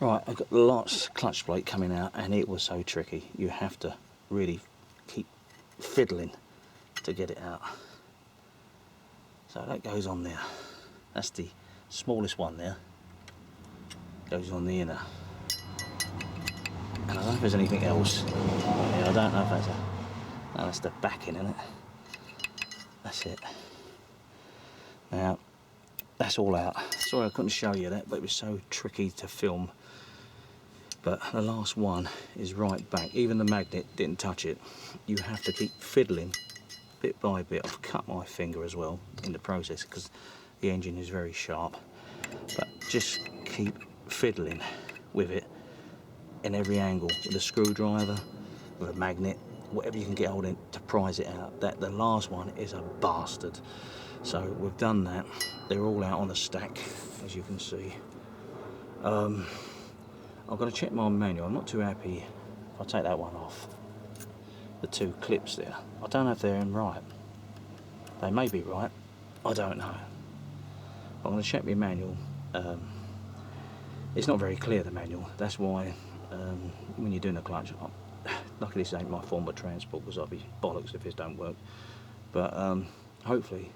Right, I've got lots of clutch plate coming out, and it was so tricky. You have to really keep fiddling to get it out. So that goes on there. That's the smallest one there. Goes on the inner. And I don't know if there's anything else. Yeah, I don't know if that's a... No, that's the backing, isn't it? That's it. Now, that's all out. Sorry I couldn't show you that, but it was so tricky to film. But the last one is right back. Even the magnet didn't touch it. You have to keep fiddling bit by bit. I've cut my finger as well in the process because the engine is very sharp. But just keep fiddling with it in every angle with a screwdriver, with a magnet, whatever you can get hold of to prise it out. That the last one is a bastard. So we've done that. They're all out on the stack, as you can see. I've got to check my manual. I'm not too happy if I take that one off. The two clips there. I don't know if they're in right. They may be right. I don't know. I'm going to check my manual. It's not very clear, the manual. That's why when you're doing a clutch, luckily this ain't my form of transport because I'll be bollocks if this don't work. But hopefully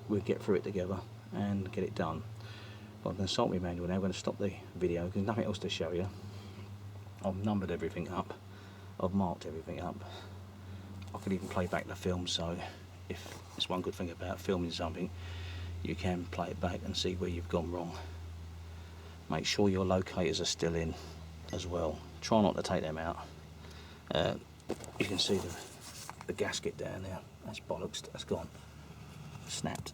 we'll get through it together and get it done. But I'm going to start my manual now. I'm going to stop the video because there's nothing else to show you. I've numbered everything up. I've marked everything up. I can even play back the film, so if it's one good thing about filming something, you can play it back and see where you've gone wrong. Make sure your locators are still in as well. Try not to take them out. You can see the gasket down there. That's bollocks, that's gone. Snapped.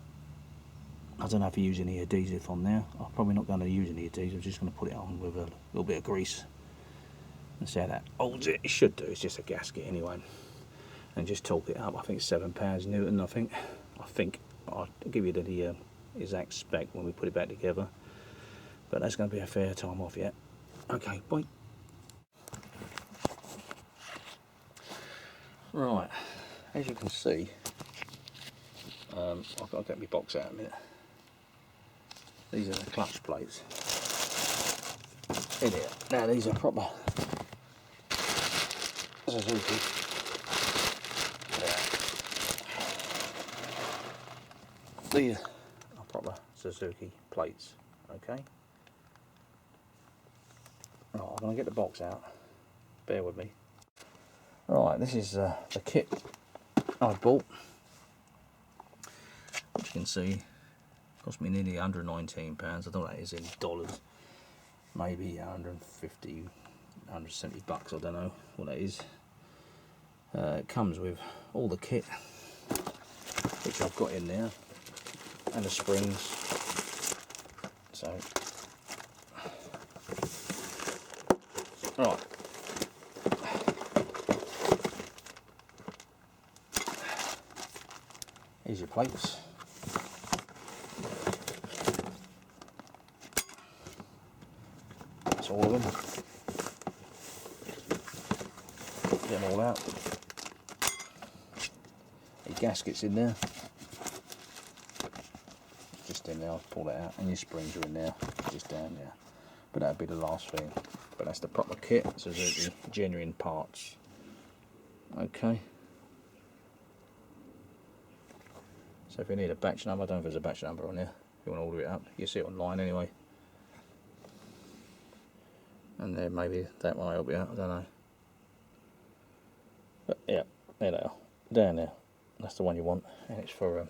I don't know if you use any adhesive on there. I'm probably not going to use any adhesive. I'm just going to put it on with a little bit of grease and see how that holds it. It should do. It's just a gasket anyway. And just torque it up. I think it's 7 pounds-Newton. I think I'll give you the exact spec when we put it back together. But that's going to be a fair time off yet. Okay, bye. Right, as you can see, I've got to get my box out in a minute. These are the clutch plates. In here. Now these are proper SUZUKI. These are proper SUZUKI plates. Okay. Right, I'm going to get the box out. Bear with me. Right, this is the kit I bought. As you can see, cost me nearly £119. I don't know what that is in dollars. Maybe 150, 170 bucks. I don't know what that is. It comes with all the kit, which I've got in there, and the springs. So, right. Here's your plates. That's all of them. Get them all out. Your gasket's in there. Just in there, I'll pull that out. And your springs are in there, just down there. But that'd be the last thing. But that's the proper kit, SUZUKI, genuine parts. Okay. So if you need a batch number, I don't know if there's a batch number on here. If you want to order it up, you see it online anyway. And there, maybe that might help you out, I don't know. But yeah, there they are. Down there. That's the one you want. And it's for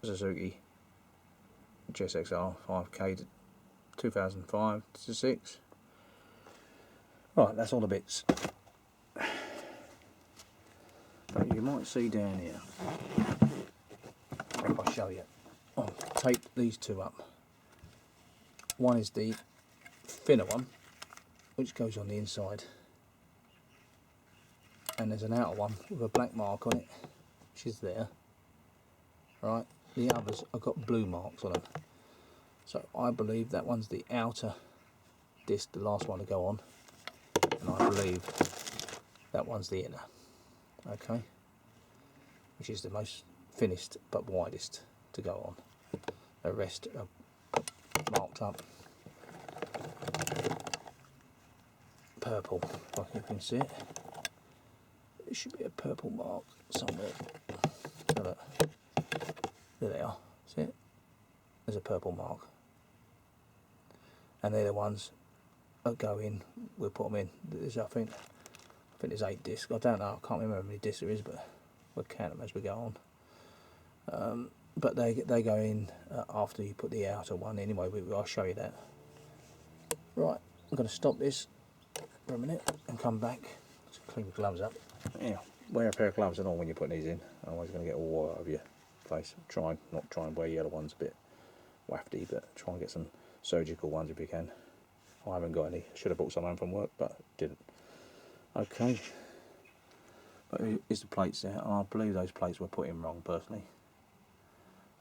SUZUKI Gsxr 5K 2005 to 6. Right, that's all the bits. But you might see down here, if I show you, I've taped these two up. One is the thinner one, which goes on the inside, and there's an outer one with a black mark on it, which is there. Right, the others have got blue marks on them. So I believe that one's the outer disc, the last one to go on, and I believe that one's the inner. Okay, which is the most thinnest but widest. to go on. The rest are marked up purple, like you can see it. There should be a purple mark somewhere. So look, there they are. See it? There's a purple mark, and they're the ones that go in. We'll put them in. There's, I think there's 8 discs. I don't know. I can't remember how many discs there is, but we'll count them as we go on. But they go in after you put the outer one. Anyway, I'll show you that. Right, I'm going to stop this for a minute and come back. Let's clean the gloves up. Yeah, wear a pair of gloves and all when you're putting these in. Otherwise, you're going to get all water over your face. Not try and wear yellow ones, a bit wafty, but try and get some surgical ones if you can. I haven't got any. Should have brought some home from work, but didn't. Okay. But is the plates there? I believe those plates were put in wrong, personally.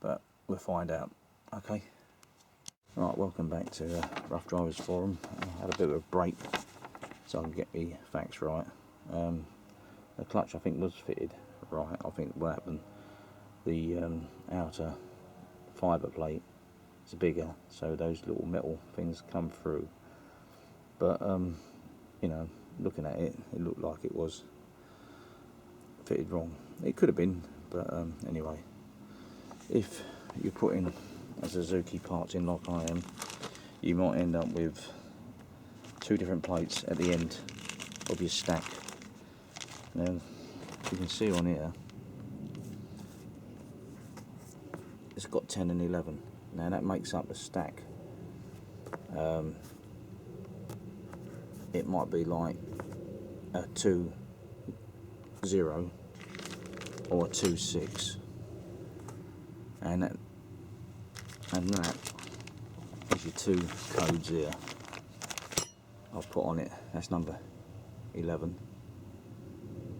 But we'll find out. Okay. Right, welcome back to Rough Drivers Forum. I had a bit of a break so I can get my facts right. The clutch I think was fitted right. I think what happened, the outer fibre plate is bigger, so those little metal things come through. But you know, looking at it, it looked like it was fitted wrong. It could have been, but anyway, if you're putting a Suzuki parts in like I am, you might end up with 2 different plates at the end of your stack. Now, you can see on here, it's got 10 and 11. Now that makes up the stack. It might be like a 2-0 or a 2-6, and that is your 2 codes here. I'll put on it. That's number 11.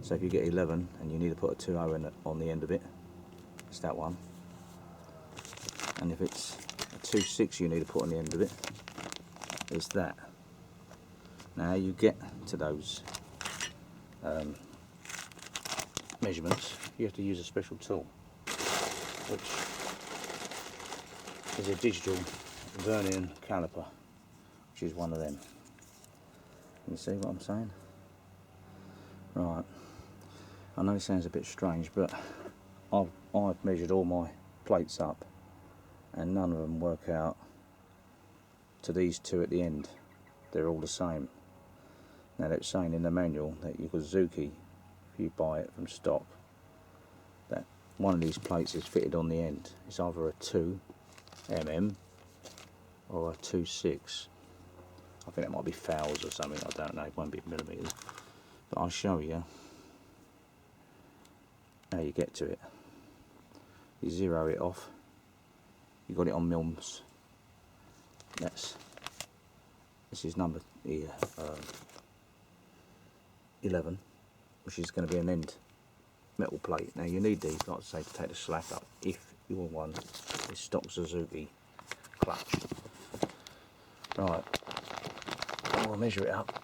So if you get 11 and you need to put a 2-0 on the end of it, it's that one. And if it's a 2-6 you need to put on the end of it, it's that. Now how you get to those measurements, you have to use a special tool, which is a digital vernier caliper, which is one of them. You see what I'm saying? Right. I know it sounds a bit strange, but I've measured all my plates up, and none of them work out to these 2 at the end. They're all the same. Now they're saying in the manual that you got Suzuki, if you buy it from stock, that one of these plates is fitted on the end. It's either a 2mm or a 2-6. I think that might be fouls or something, I don't know, it won't be millimetres. But I'll show you how you get to it. You zero it off, you got it on mils. This is number here, 11, which is going to be an end metal plate. Now you need these, like I say, to take the slack up if your one is stock Suzuki clutch. Right, I'll measure it up.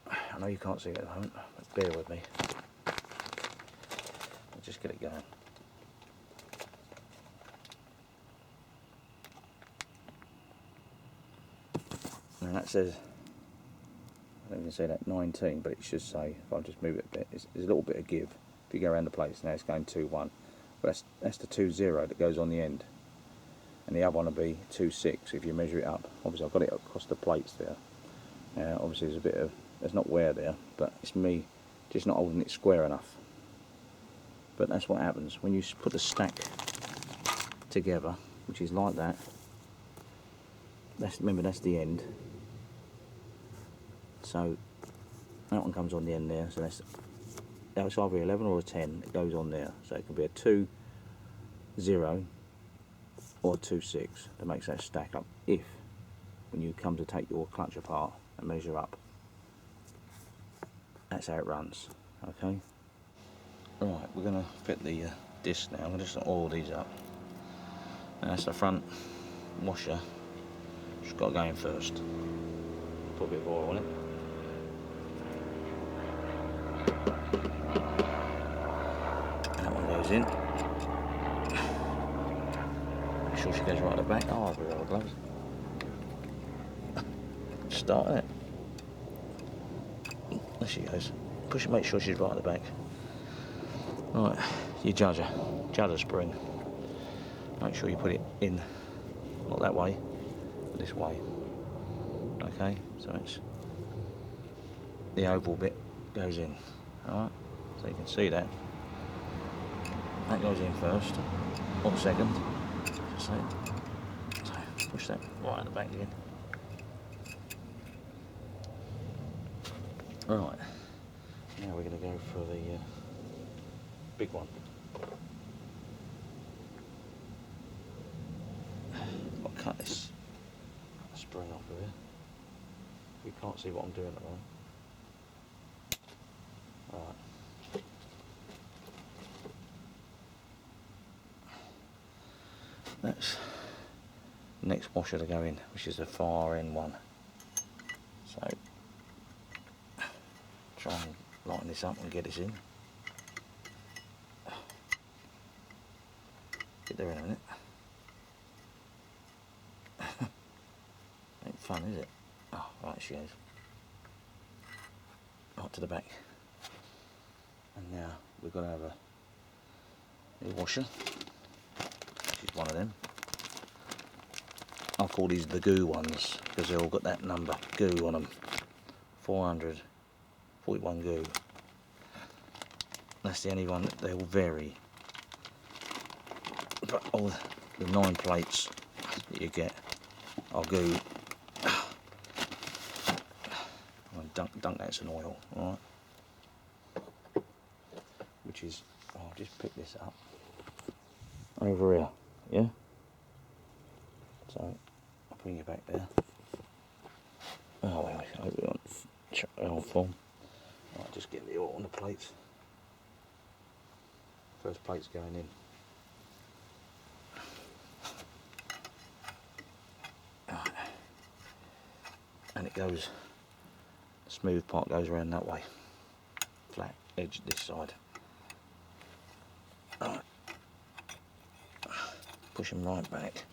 I know you can't see it at the moment, but bear with me. I'll just get it going. Now that says, I don't even say that 19, but it should say, if I just move it a bit, there's a little bit of give. If you go around the plates, now it's going 2-1. But that's the 2-0 that goes on the end. And the other one will be 2-6 if you measure it up. Obviously I've got it across the plates there. Obviously there's a bit of, there's not wear there, but it's me just not holding it square enough. But that's what happens when you put the stack together, which is like that. Remember that's the end. So that one comes on the end there, so it's either 11 or a 10, it goes on there. So it can be a 2-0 or a 2-6 that makes that stack up if, when you come to take your clutch apart and measure up, that's how it runs. Okay. Right, we're going to fit the disc now. I'm going to just oil these up. Now that's the front washer. Just got to go in first. Put a bit of oil on it. That one goes in. sure she goes right at the back. Oh, I'll be our gloves. Starting it. There she goes. Push it, make sure she's right at the back. Right, your judder spring. Make sure you put it in, not that way, but this way. Okay, so it's the oval bit goes in. Alright, so you can see that. That goes in first, or second. Just so push that right at the back again. Right, now we're going to go for the big one. I'll cut this spring off of here. You can't see what I'm doing at the moment. Alright. That's the next washer to go in, which is the far end one. So try and lighten this up and get this in. Get there in a minute. Ain't fun, is it? Oh, right, she is. Right to the back. And now we've got to have a washer. This is one of them. I'll call these the goo ones because they've all got that number, goo on them. 441 goo. That's the only one that they all vary. But all the 9 plates that you get are goo. Dunk that in oil, alright? Which is, I'll just pick this up over here, yeah? So I'll bring you back there. Oh, wait, I hope we're on form. Right, just get the oil on the plates. First plate's going in. Right. And it goes, the smooth part goes around that way. Flat edge this side. Right. Push them right back.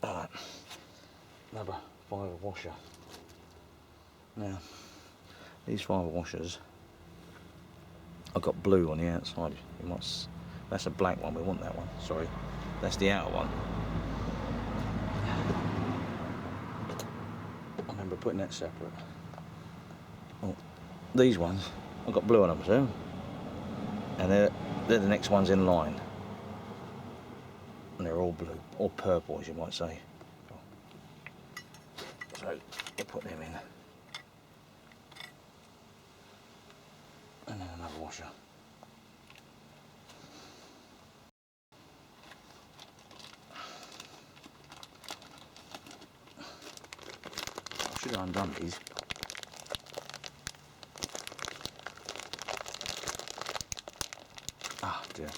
Alright, another fibre washer. Now, these fibre washers, I've got blue on the outside. You must, that's a black one, we want that one, sorry. That's the outer one. I remember putting that separate. Oh, these ones, I've got blue on them too. And they're the next ones in line. And they're all blue, or purple as you might say. So we'll put them in. And then another washer. I should have undone these. Ah dear.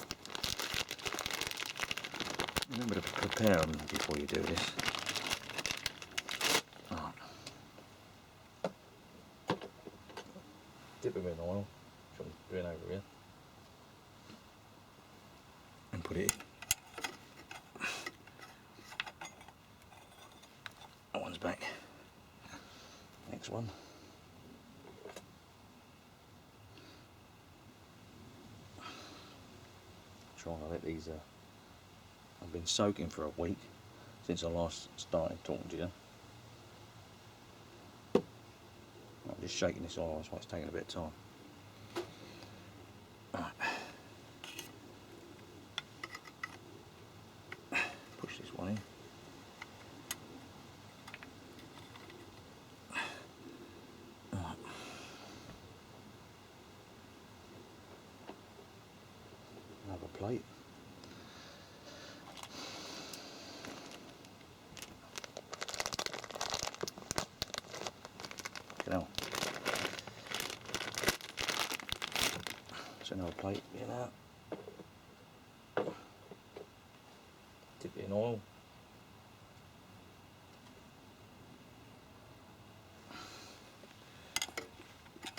Remember to prepare them before you do this. Right. Dip them in oil, which I'm doing over here. And put it in. That one's back. Next one. Trying to let these I've been soaking for a week since I last started talking to you. I'm just shaking this oil, that's why it's taking a bit of time. Right. Push this one in. Right. Another plate. Hell. That's another plate, you know. Dip it in oil.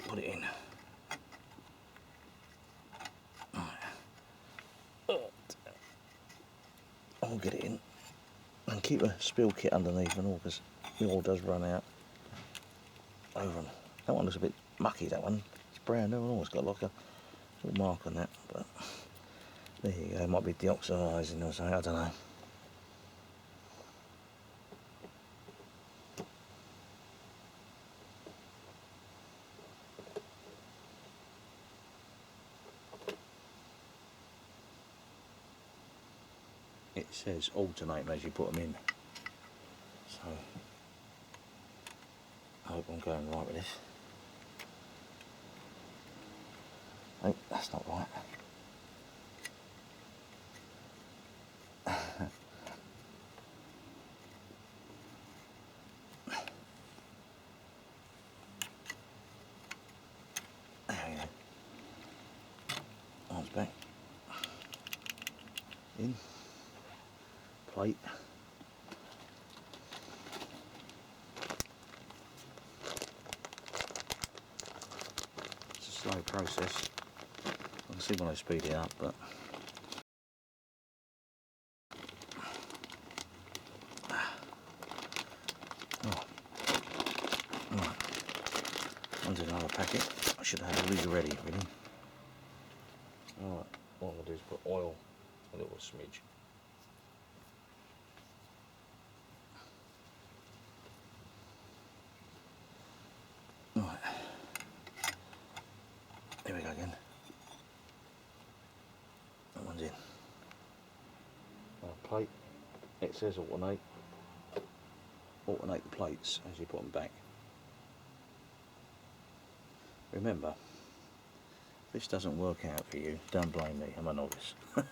Put it in. Right. I'll get it in and keep a spill kit underneath and all, because the oil does run out over them. That one looks a bit mucky, that one. It's brown new and all. It's got like a little mark on that, but there you go. It might be deoxidising or something, I don't know. It says alternate as you put them in, so I hope I'm going right with this. Oh, that's not right. There we go. Arms back. In. Plate. It's a slow process. I can see when I speed it up, but right. Onto another packet. I should have all these ready, really. Alright, what I'm going to do is put oil, a little smidge. Right, here we go again. That one's in. Plate, it says alternate. Alternate the plates as you put them back. Remember, if this doesn't work out for you, don't blame me, I'm a novice. No,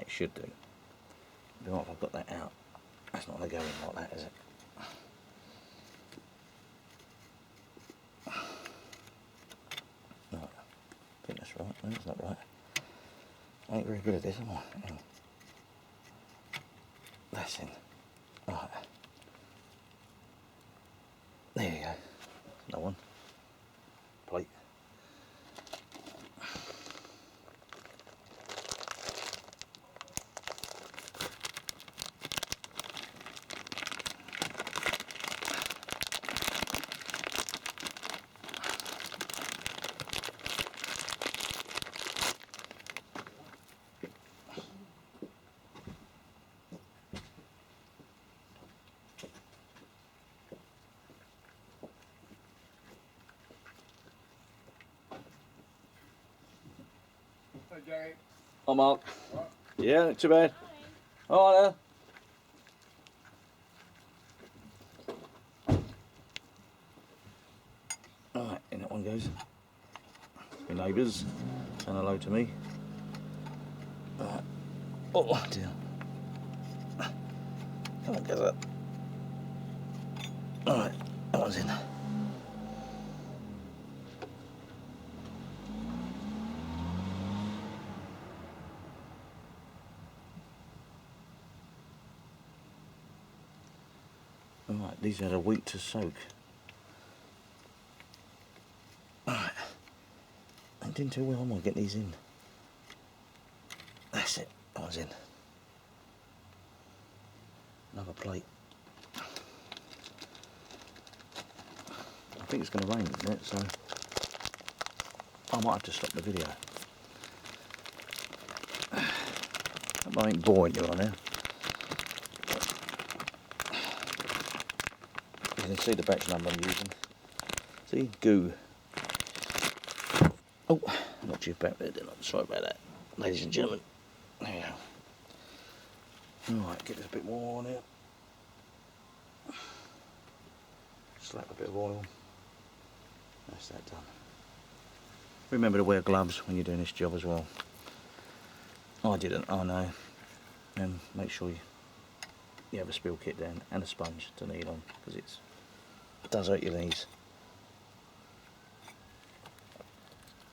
it should do. But what if I've got that out? That's not going to go in like that, is it? No, I think that's right. No, it's not right. I ain't very good at this, am I? Hang on. That's in. Right. There you go. No one. Plate. Hey, Jerry. Oh, Mark. What? Yeah, not too bad. Oh, there. Alright, in that one goes. My neighbours saying hello to me. Alright. Oh dear. Come on, Gsxr. Alright, that one's in. Alright, these had a week to soak. Alright. I didn't too well, I'm gonna get these in. That's it, that one's in. Another plate. I think it's going to rain, isn't it? So I might have to stop the video. I ain't boring you on there. You can see the batch number I'm using. See, goo. Oh, not you back there, didn't I? Sorry about that, ladies and gentlemen. There you go. Alright, get this a bit more on here. Slap a bit of oil. That's that done. Remember to wear gloves when you're doing this job as well. I didn't, I know. And make sure you have a spill kit down and a sponge to knead on, because it does hurt your knees.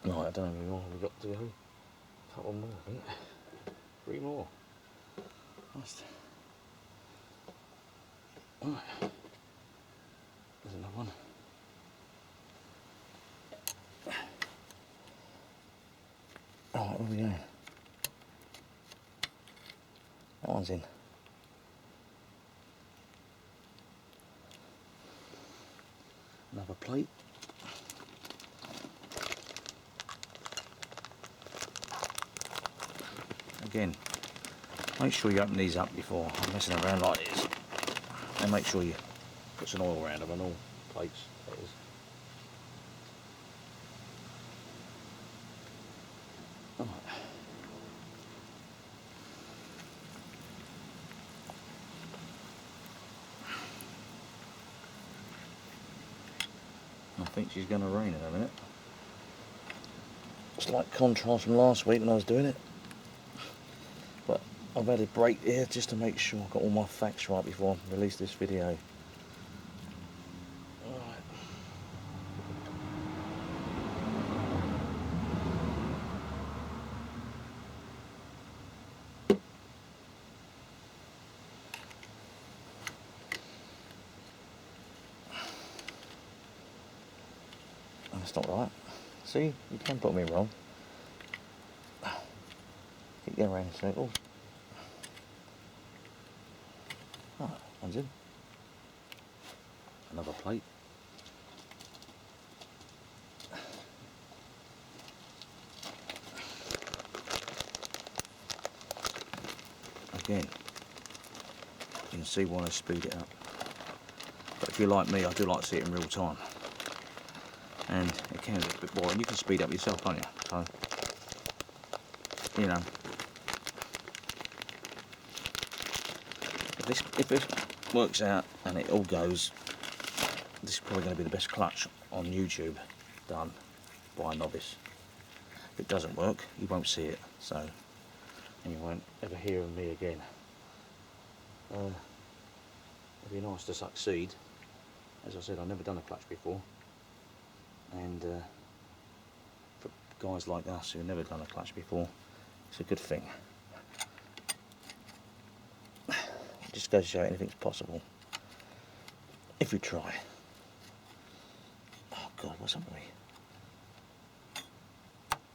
Right, I don't know how many more we've got to go. A couple more, I think. 3 more. Nice. Right. There's another one. Alright, where are we going? That one's in. Another plate. Again, make sure you open these up before messing around like this. And make sure you put some oil around them and all plates, that is. Right. I think she's going to rain in a minute. Slight contrast from last week when I was doing it. But I've had a break here just to make sure I've got all my facts right before I release this video. Right. That's not right. See, you can put me wrong. Keep going around in circles. Right, one's in. Another plate. Again, you can see why I speed it up. But if you're like me, I do like to see it in real time. And it can get a bit boring. You can speed up yourself, can't you? So, you know, if this works out and it all goes, this is probably going to be the best clutch on YouTube done by a novice. If it doesn't work, you won't see it, so, and you won't ever hear of me again. It'd be nice to succeed. As I said, I've never done a clutch before, and for guys like us who've never done a clutch before, it's a good thing. It just goes to show anything's possible if you try. Oh God, what's up with me?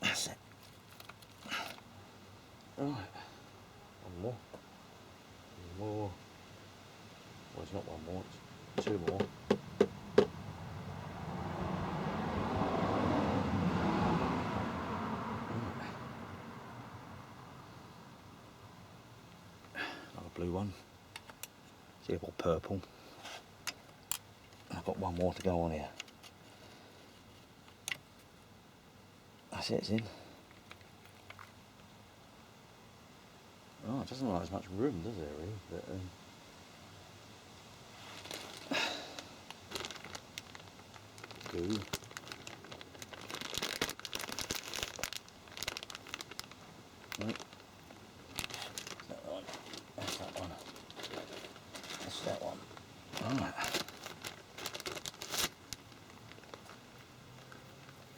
That's it. Right, one more. One more. Well, it's not one more, it's two more. Another blue one. See, I've got purple. I've got one more to go on here. That's it, it's in. Oh, it doesn't look like there's much room, does it, really? But, glue. Right. That one. That's that one. That's that one. Alright.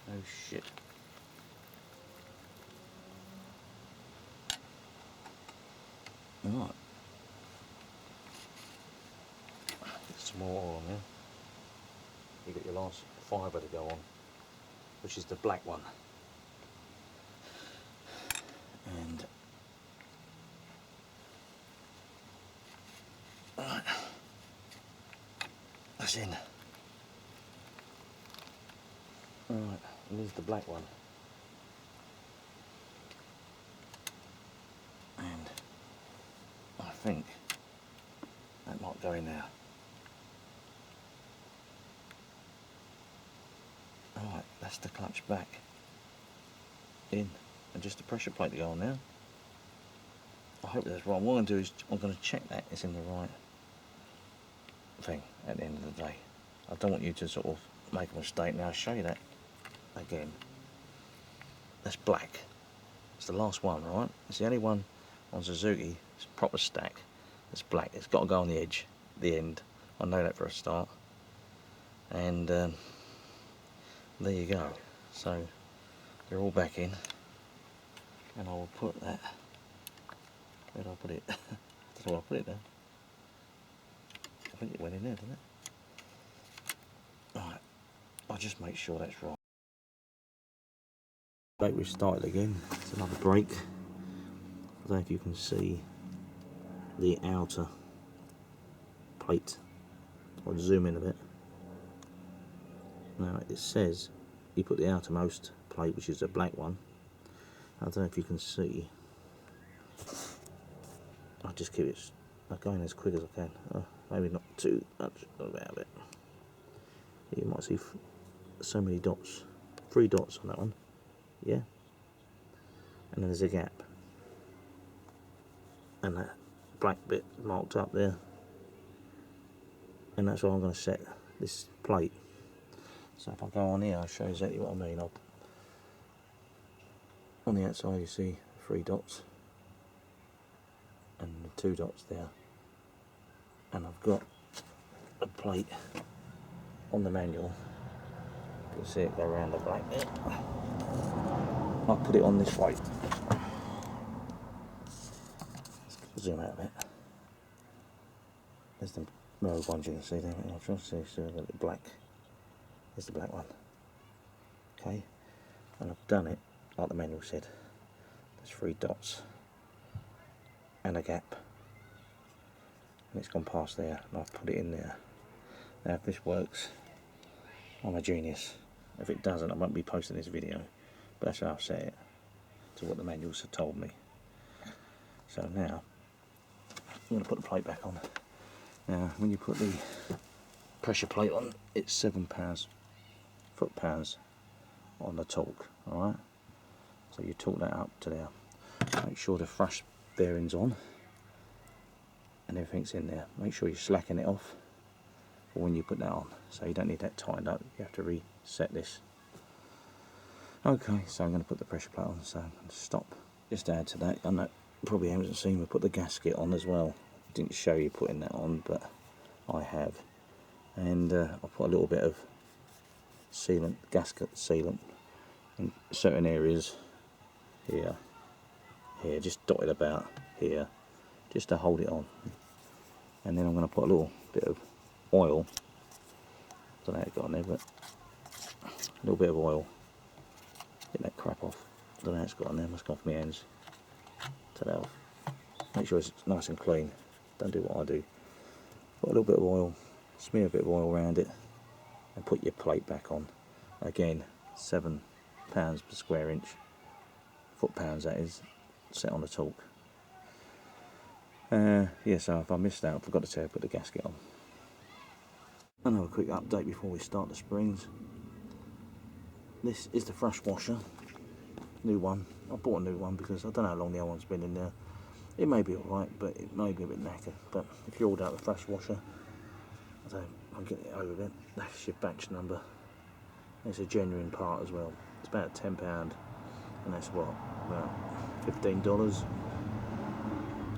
Oh shit. Alright. Get some more oil on there. You got your last fibre to go on, which is the black one. And right, that's in. Right, and there's the black one. And I think that might go in there. Right, that's the clutch back in, and just the pressure plate to go on there. I hope that's right. What I'm going to do is I'm going to check that it's in the right thing at the end of the day. I don't want you to sort of make a mistake. Now I'll show you that again. That's black. It's the last one, right? It's the only one on Suzuki. It's a proper stack. It's black. It's got to go on the edge, the end. I know that for a start. And there you go. So they're all back in, and I will put that. Where did I put it? I don't know where I put it there. I think it went in there, didn't it? Right, I'll just make sure that's right. We've started again. It's another break. I don't know if you can see the outer plate. I'll zoom in a bit. Now it says you put the outermost plate, which is the black one. I don't know if you can see. I'll just keep it going as quick as I can. Maybe not too much about it. You might see so many dots, 3 dots on that one. Yeah. And then there's a gap. And that black bit marked up there. And that's where I'm going to set this plate. So if I go on here, I'll show you exactly what I mean. On the outside you see 3 dots and the 2 dots there, and I've got a plate on the manual. You can see it go around the black bit. I'll put it on this way. Let's zoom out a bit. There's the road ones you can see there. I'll try to see the black. There's the black one. Okay, and I've done it like the manual said. There's 3 dots and a gap, and it's gone past there, and I've put it in there. Now if this works, I'm a genius. If it doesn't, I won't be posting this video, but that's how I've set it to what the manuals have told me. So now I'm going to put the plate back on. Now when you put the pressure plate on, it's 7 foot-pounds on the torque, alright? So you torque that up to there. Make sure the thrust bearing's on and everything's in there. Make sure you slacken it off for when you put that on, so you don't need that tightened up. You have to reset this. Okay, so I'm going to put the pressure plate on, so I'm going to stop. Just add to that, I know probably haven't seen me put the gasket on as well. Didn't show you putting that on, but I have. And I'll put a little bit of sealant, gasket sealant in certain areas here, just dotted about here, just to hold it on. And then I'm going to put a little bit of oil, I don't know how it got on there, but a little bit of oil, get that crap off. I don't know how it's got on there, must go off my hands. Take that off. Make sure it's nice and clean, don't do what I do. Put a little bit of oil, smear a bit of oil around it, and put your plate back on. Again, 7 pounds per square inch, foot-pounds that is, set on the torque. Yeah, so if I missed out, I forgot to tell you, put the gasket on. Another quick update before we start the springs. This is the thrust washer, new one. I bought a new one because I don't know how long the other one's been in there. It may be alright, but it may be a bit knackered. But if you order out the thrust washer, I'll get it over there. That's your batch number. It's a genuine part as well. It's about £10, and that's what, about $15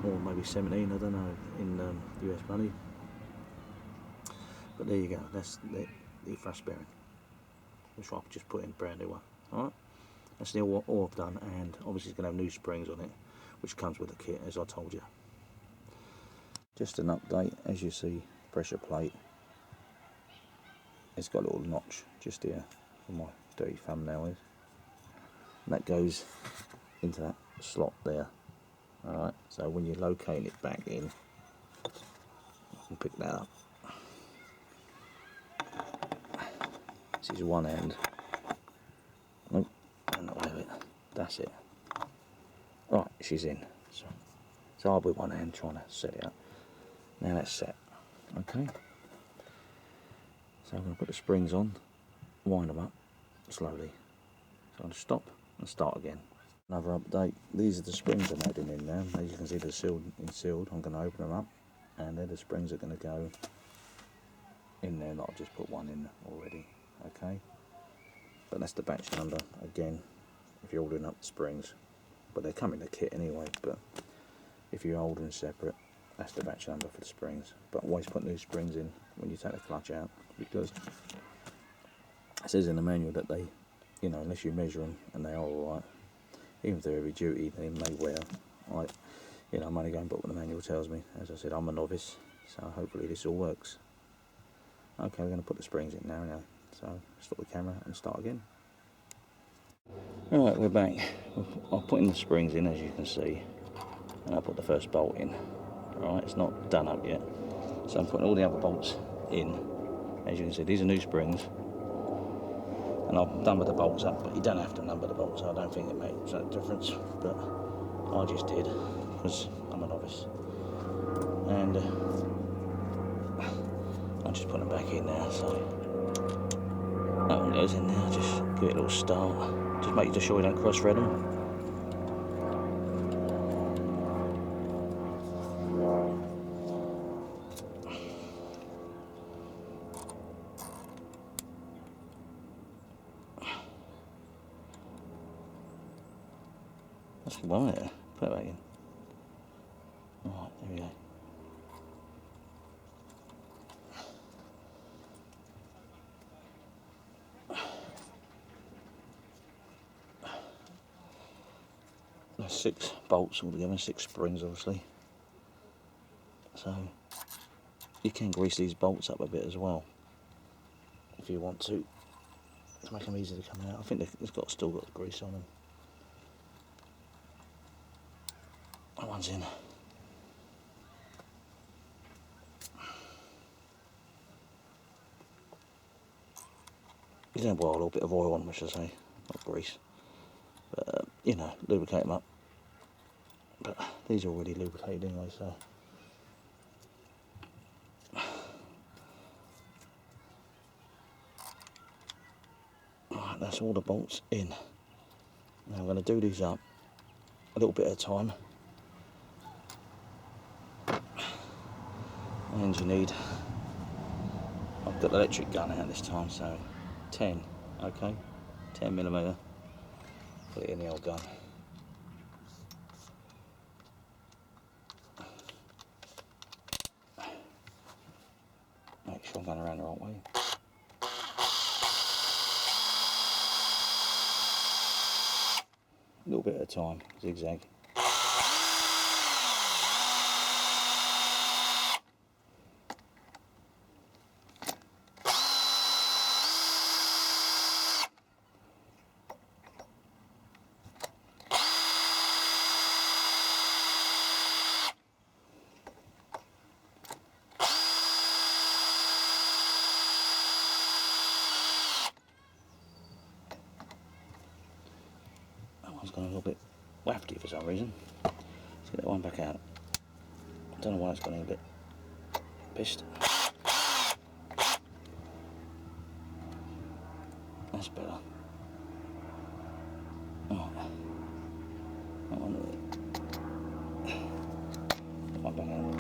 or maybe 17, I don't know, in US money. But there you go. That's the thrust bearing, which I've just put in, brand new one. All right. That's all I've done, and obviously it's going to have new springs on it, which comes with the kit, as I told you. Just an update, as you see, pressure plate. It's got a little notch just here where my dirty thumbnail is. And that goes into that slot there. Alright, so when you locate it back in, I can pick that up. This is one end. Nope, and away with it. That's it. Right, she's in. So I'll be one hand trying to set it up. Now that's set. Okay. So I'm going to put the springs on, wind them up slowly. So I'll stop and start again. Another update. These are the springs I'm adding in now. As you can see, they're sealed. I'm going to open them up, and they're the springs that are going to go in there. I've just put one in already. Okay. But that's the batch number again. If you're ordering up the springs, but they come in the kit anyway. But if you're ordering separate, that's the batch number for the springs. But always put new springs in when you take the clutch out, because it says in the manual that they, you know, unless you measure them and they are alright, even if they're heavy duty, they may wear. I'm only going by what the manual tells me. As I said, I'm a novice, so hopefully this all works. Okay, we're going to put the springs in now. So stop the camera and start again. Alright, we're back. I've put in the springs in, as you can see, and I put the first bolt in. Right, it's not done up yet. So I'm putting all the other bolts in. As you can see, these are new springs. And I've numbered the bolts up, but you don't have to number the bolts. I don't think it makes a difference, but I just did because I'm a novice. And I'm just putting them back in now. So that one goes in there. Just give it a little start. Just make sure you don't cross-thread them. That's one there. Put it back in. Right, there we go. There's 6 bolts altogether, 6 springs obviously. So you can grease these bolts up a bit as well if you want to make them easy to come out. I think they've still got the grease on them. That one's in. You don't boil a little bit of oil on them, I should say, not grease. But you know, lubricate them up. But these are already lubricated anyway, so. Right, that's all the bolts in. Now I'm going to do these up a little bit at a time. And you need, I've got the electric gun out this time, so 10, okay, 10mm. Put it in the old gun. Make sure I'm going around the right way. A little bit at a time, zigzag. It's gone a little bit wafty for some reason. Let's get that one back out. I don't know why it's gone a bit pissed. That's better. Oh, that one back out.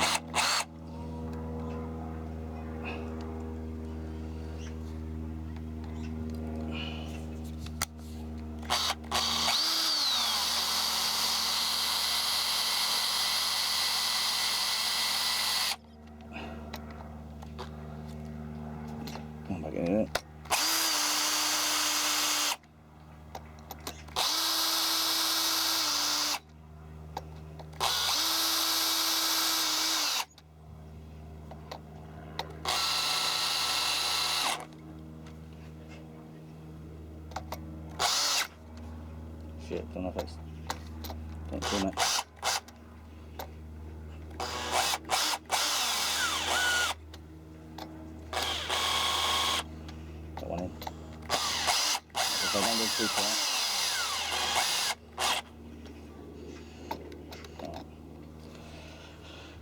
Come back in there. Shit, don't know if that's, don't do that. That one in. If I don't go too far.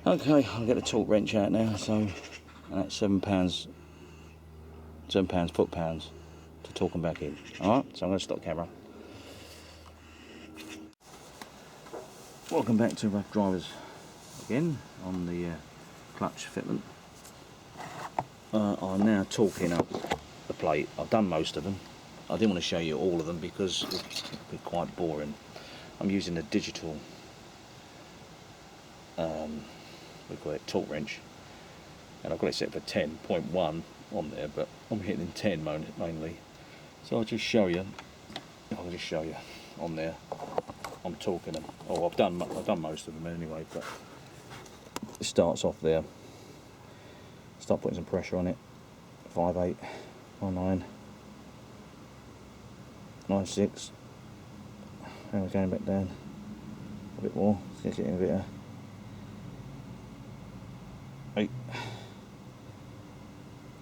Okay, I'll get the torque wrench out now, so and that's £7, foot-pounds to torque them back in. Alright, so I'm going to stop camera. Welcome back to Rough Drivers again on the clutch fitment. I'm now torquing up the plate. I've done most of them. I didn't want to show you all of them because it would be quite boring. I'm using a digital we call it torque wrench, and I've got it set for 10.1 on there, but I'm hitting 10 mainly. So I'll just show you. I'll just show you on there. I'm torquing them. Oh, I've done most of them anyway, but it starts off there. Start putting some pressure on it. 5.8, 9, 9.6. And we're going back down a bit more. Let's get it in a bit of 8.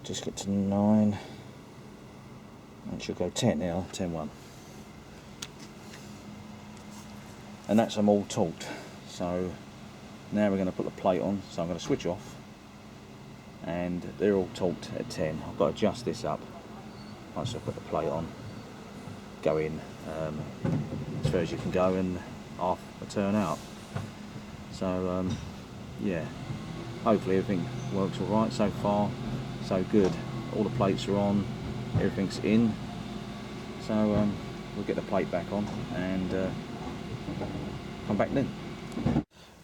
Just get to 9. It should go 10 now, 10-1. And that's them all torqued. So now we're going to put the plate on. So I'm going to switch off. And they're all torqued at 10. I've got to adjust this up. Once I put the plate on, go in as far as you can go and half a turn out. So yeah, hopefully everything works alright. So far so good. All the plates are on, everything's in. So we'll get the plate back on and come back then.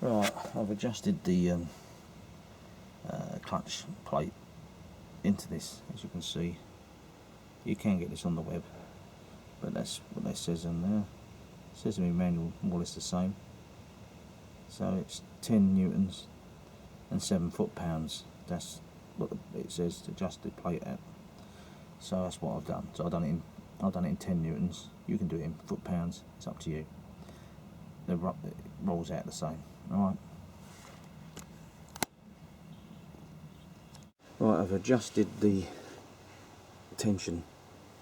Right, I've adjusted the clutch plate into this. As you can see, you can get this on the web, but that's what that says in there. It says in the manual more or less the same. So it's 10 newtons and 7 foot-pounds. That's what it says to adjust the plate at. So that's what I've done. So I've done it in 10 newtons. You can do it in foot-pounds. It's up to you. It rolls out the same. All right. Right, I've adjusted the tension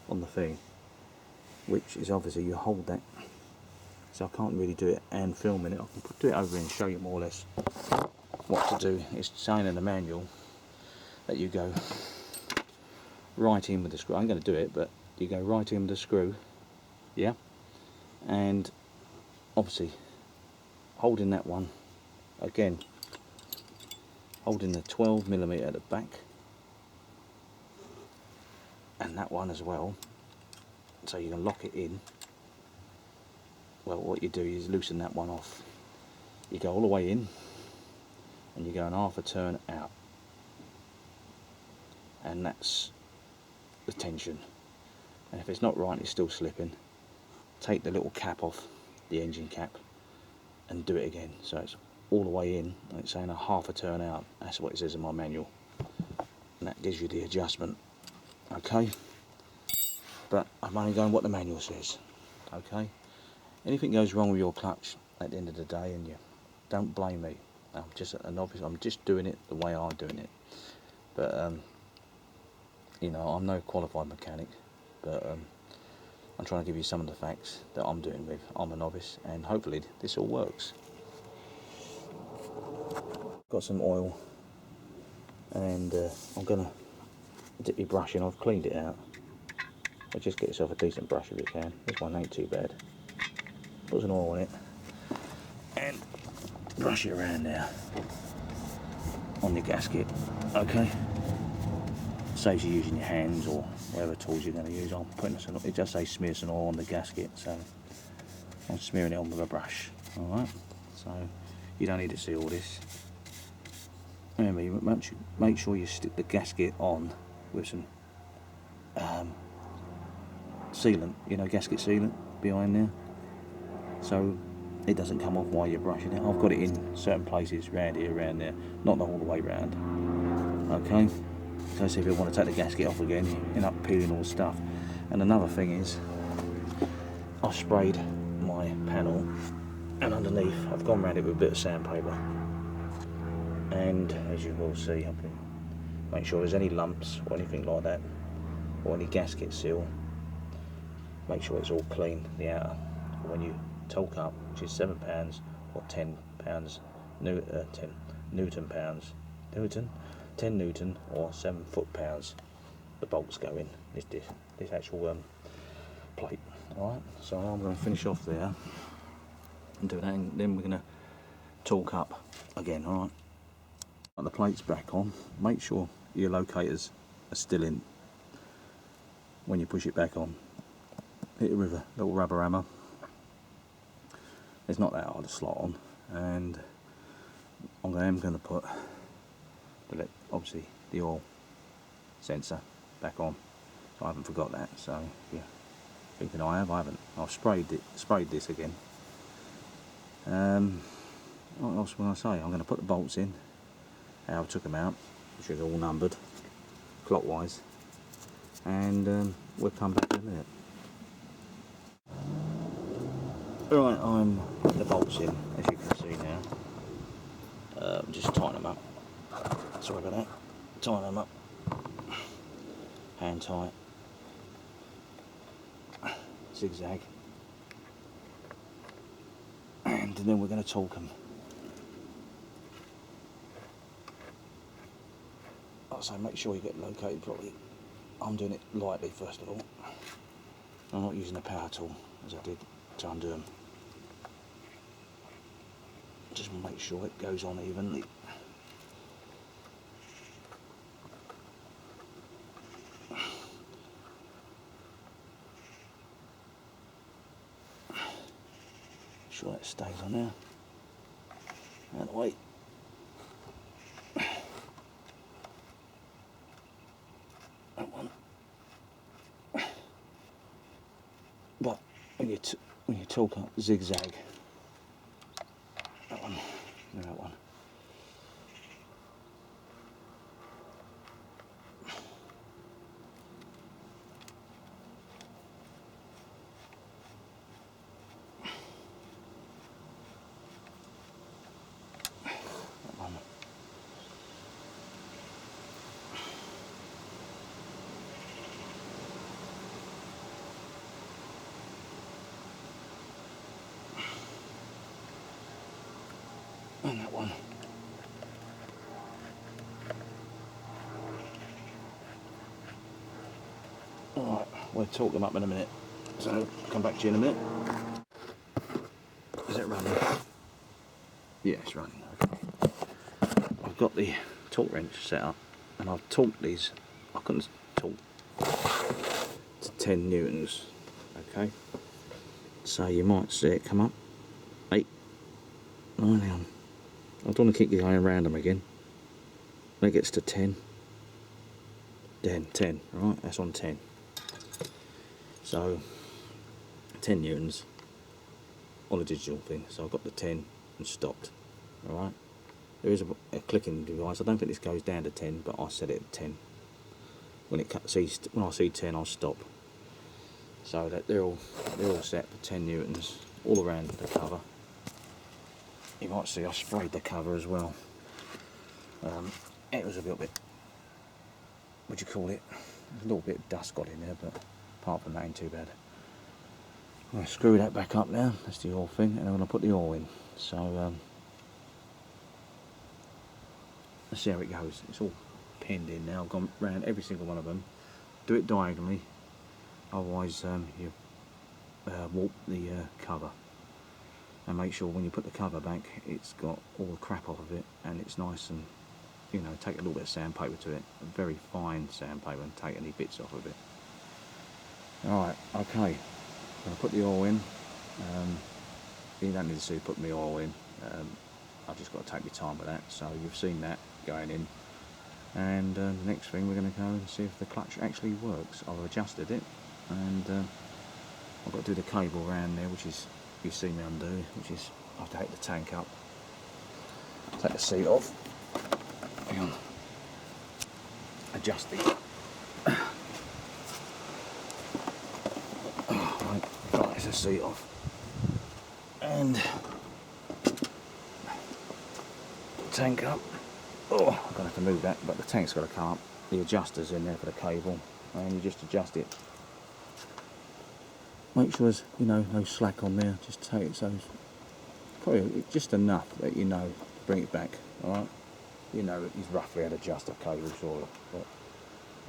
on the thing, which is obviously you hold that. So I can't really do it and film in it. I can do it over and show you more or less what to do. It's saying in the manual that you go right in with the screw. I'm going to do it, but you go right in with the screw, yeah, and obviously holding that one again, holding the 12mm at the back, and that one as well, so you can lock it in. Well, what you do is loosen that one off. You go all the way in, and you go an half a turn out, and that's the tension. And if it's not right, it's still slipping, take the little cap off, the engine cap, and do it again. So it's all the way in, and it's saying a half a turn out. That's what it says in my manual, and that gives you the adjustment. Okay, but I'm only going what the manual says. Okay, anything goes wrong with your clutch at the end of the day, and you don't blame me. I'm just a novice. I'm just doing it the way I'm doing it. But you know, I'm no qualified mechanic, but I'm trying to give you some of the facts that I'm doing with. I'm a novice, and hopefully this all works. Got some oil, and I'm gonna dip my brush in. I've cleaned it out. So just get yourself a decent brush if you can. This one ain't too bad. Put some oil on it and brush it around there on the gasket. Okay. Saves you using your hands or whatever tools you're going to use. I'm putting some. It just says smear some oil on the gasket, so I'm smearing it on with a brush. All right. So you don't need to see all this. Remember, you make sure you stick the gasket on with some sealant. You know, gasket sealant behind there, so it doesn't come off while you're brushing it. I've got it in certain places, around here, around there, not the whole the way round. Okay. So see if you want to take the gasket off again, you end up peeling all the stuff. And another thing is, I've sprayed my panel, and underneath I've gone around it with a bit of sandpaper. And as you will see, I can make sure there's any lumps or anything like that, or any gasket seal. Make sure it's all clean, the outer. When you torque up, which is £7 or 10 pounds, 10 Newton pounds, 10 Newton or 7 foot-pounds, the bolts go in this actual plate. Alright, so I'm going to finish off there and do that, and then we're going to torque up again. Alright, put the plates back on. Make sure your locators are still in when you push it back on. Hit it with a little rubber hammer. It's not that hard to slot on, and I'm going to put obviously the oil sensor back on. I haven't forgot that, so yeah. Thinking I haven't. I've sprayed this again. What else will I say? I'm going to put the bolts in. How I took them out, which is all numbered clockwise, and we'll come back in a minute. Right, I'm putting the bolts in, as you can see now. Just tighten them up. Sorry about that. Tying them up. Hand tight. Zigzag. And then we're going to torque them. So make sure you get located properly. I'm doing it lightly first of all. I'm not using the power tool as I did to undo them. Just make sure it goes on evenly. Sure that stays on there. Out of the way. That one. But when you torque up, zigzag. That one. And that one. And that one. Alright, we'll talk them up in a minute. So, I'll come back to you in a minute. Is it running? Yeah, it's running. Okay. I've got the torque wrench set up and I've torqued these. I couldn't torque to 10 newtons. Okay. So you might see it come up. 8, 9 on. I don't want to keep going around them again. When it gets to 10, then 10, right? That's on 10. So 10 newtons on a digital thing. So I've got the 10 and stopped. All right. There is a clicking device. I don't think this goes down to 10, but I set it at 10. When I see 10, I'll stop. So that they're all set for 10 newtons all around the cover. You might see I sprayed the cover as well. It was a little bit, what do you call it? A little bit of dust got in there, but apart from that, ain't too bad. I'm going to screw that back up now. That's the oil thing, and I'm going to put the oil in. So let's see how it goes. It's all pinned in now. I've gone round every single one of them. Do it diagonally, otherwise you warp the cover. And make sure when you put the cover back, it's got all the crap off of it, and it's nice and, you know, take a little bit of sandpaper to it, a very fine sandpaper, and take any bits off of it. Alright, okay, I'm going to put the oil in. You don't need to see putting the oil in, I've just got to take my time with that. So you've seen that going in, and the next thing we're going to go and see if the clutch actually works. I've adjusted it, and I've got to do the cable around there, which is, you see me undo, which is, I have to take the tank up, take the seat off, hang on, adjust the, right, there's the seat off, and tank up. Oh, I'm going to have to move that, but the tank's got to come up. The adjuster's in there for the cable, and you just adjust it. Make sure there's, you know, no slack on there. Just take it so it's probably just enough that you know, bring it back. All right, you know, he's roughly had adjust a cable, sort of. But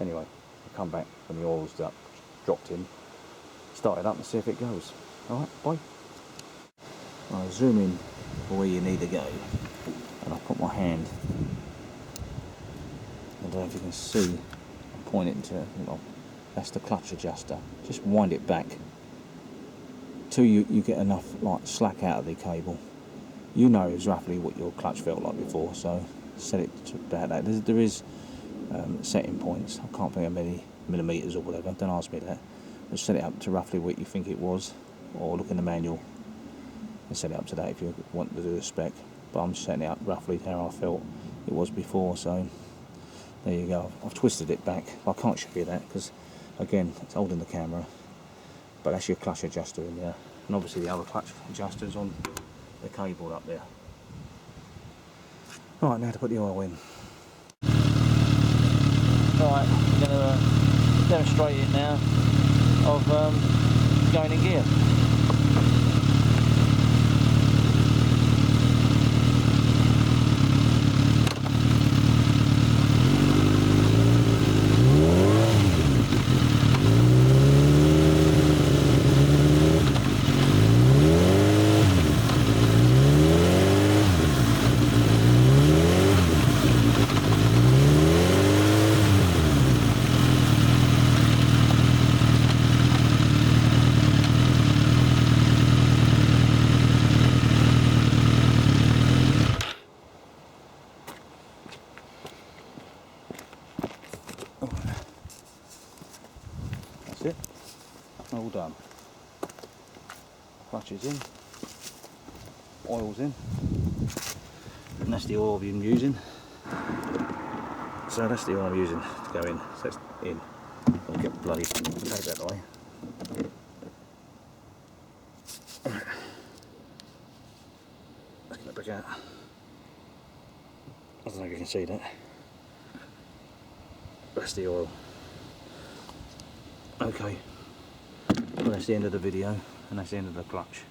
anyway, I'll come back when the oil's dropped in, start it up and see if it goes. All right, bye. I'll zoom in for where you need to go, and I'll put my hand. I don't know if you can see. I'm pointing to, well, that's the clutch adjuster. Just wind it back till you get enough like slack out of the cable. You know is roughly what your clutch felt like before, so set it to about that. There is setting points. I can't think how many millimetres or whatever. Don't ask me that. Just set it up to roughly what you think it was, or look in the manual and set it up to that if you want to do the spec. But I'm setting it up roughly how I felt it was before. So there you go. I've twisted it back. I can't show you that because, again, it's holding the camera. But that's your clutch adjuster in there, and obviously the other clutch adjuster's on the cable up there. Right, now to put the oil in. Right, I'm going to demonstrate it now of going in gear. That's it, all done. Clutch is in, oil's in, and that's the oil I've been using. So that's the oil I'm using to go in, so it's in. I'll get the bloody tape out of the way. Right. Let's get it back out. I don't know if you can see that. That's the oil. Okay, well that's the end of the video and that's the end of the clutch.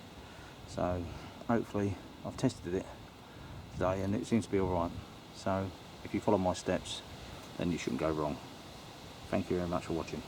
So hopefully I've tested it today and it seems to be alright. So if you follow my steps then you shouldn't go wrong. Thank you very much for watching.